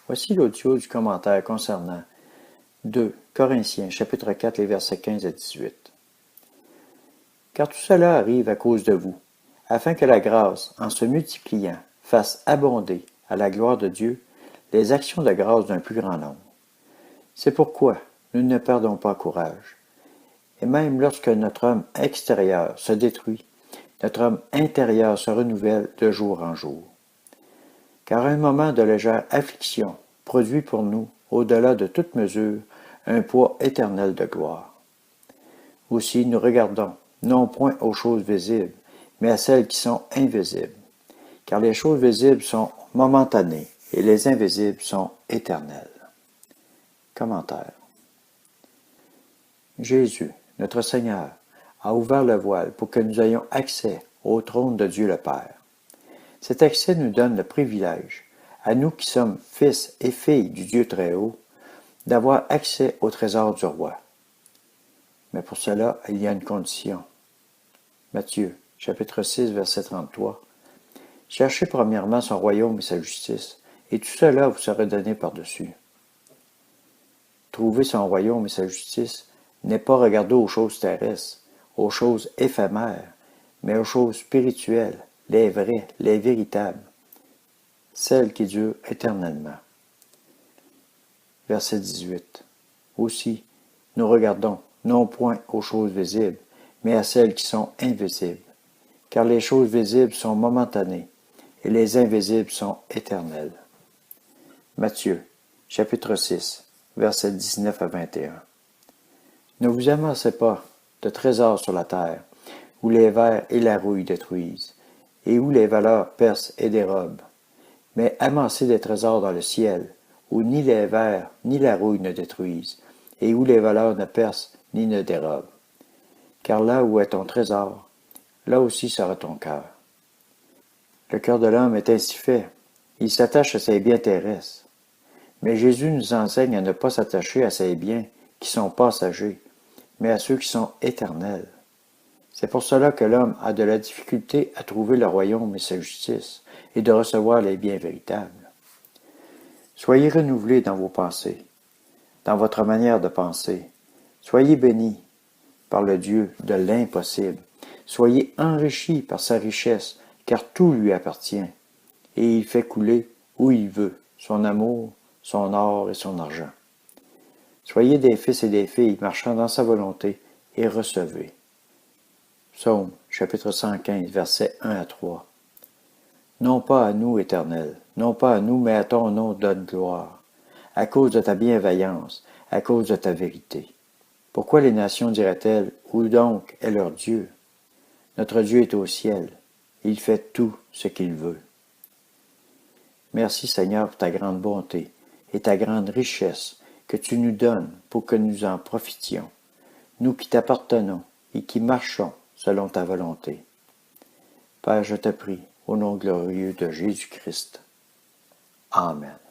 Voici l'audio du commentaire concernant 2 Corinthiens, chapitre 4, les versets 15 à 18. Car tout cela arrive à cause de vous, afin que la grâce, en se multipliant, fasse abonder, à la gloire de Dieu, les actions de grâce d'un plus grand nombre. C'est pourquoi nous ne perdons pas courage. Et même lorsque notre homme extérieur se détruit, notre homme intérieur se renouvelle de jour en jour. Car un moment de légère affliction produit pour nous, au-delà de toute mesure, un poids éternel de gloire. Aussi nous regardons, non point aux choses visibles, mais à celles qui sont invisibles. Car les choses visibles sont momentanées et les invisibles sont éternelles. Commentaire. Jésus, notre Seigneur, a ouvert le voile pour que nous ayons accès au trône de Dieu le Père. Cet accès nous donne le privilège, à nous qui sommes fils et filles du Dieu Très-Haut, d'avoir accès au trésor du roi. Mais pour cela, il y a une condition. Matthieu, chapitre 6, verset 33. Cherchez premièrement son royaume et sa justice, et tout cela vous sera donné par-dessus. Trouver son royaume et sa justice n'est pas regarder aux choses terrestres, aux choses éphémères, mais aux choses spirituelles, les vraies, les véritables, celles qui durent éternellement. Verset 18. Aussi, nous regardons, non point aux choses visibles, mais à celles qui sont invisibles, car les choses visibles sont momentanées, et les invisibles sont éternelles. Matthieu, chapitre 6, versets 19 à 21. Ne vous amassez pas de trésors sur la terre, où les vers et la rouille détruisent, et où les voleurs percent et dérobent, mais amassez des trésors dans le ciel, où ni les vers ni la rouille ne détruisent, et où les voleurs ne percent ni ne dérobent. Car là où est ton trésor, là aussi sera ton cœur. Le cœur de l'homme est ainsi fait, il s'attache à ses biens terrestres. Mais Jésus nous enseigne à ne pas s'attacher à ces biens qui sont passagers, mais à ceux qui sont éternels. C'est pour cela que l'homme a de la difficulté à trouver le royaume et sa justice, et de recevoir les biens véritables. Soyez renouvelés dans vos pensées, dans votre manière de penser. Soyez bénis par le Dieu de l'impossible. Soyez enrichis par sa richesse, car tout lui appartient, et il fait couler où il veut son amour, son or et son argent. Soyez des fils et des filles marchant dans sa volonté, et recevez. Psaume, chapitre 115, versets 1 à 3. Non pas à nous, Éternel, non pas à nous, mais à ton nom donne gloire, à cause de ta bienveillance, à cause de ta vérité. Pourquoi les nations diraient-elles, où donc est leur Dieu? Notre Dieu est au ciel, il fait tout ce qu'il veut. Merci Seigneur pour ta grande bonté et ta grande richesse que tu nous donnes pour que nous en profitions, nous qui t'appartenons et qui marchons selon ta volonté. Père, je te prie, au nom glorieux de Jésus-Christ. Amen.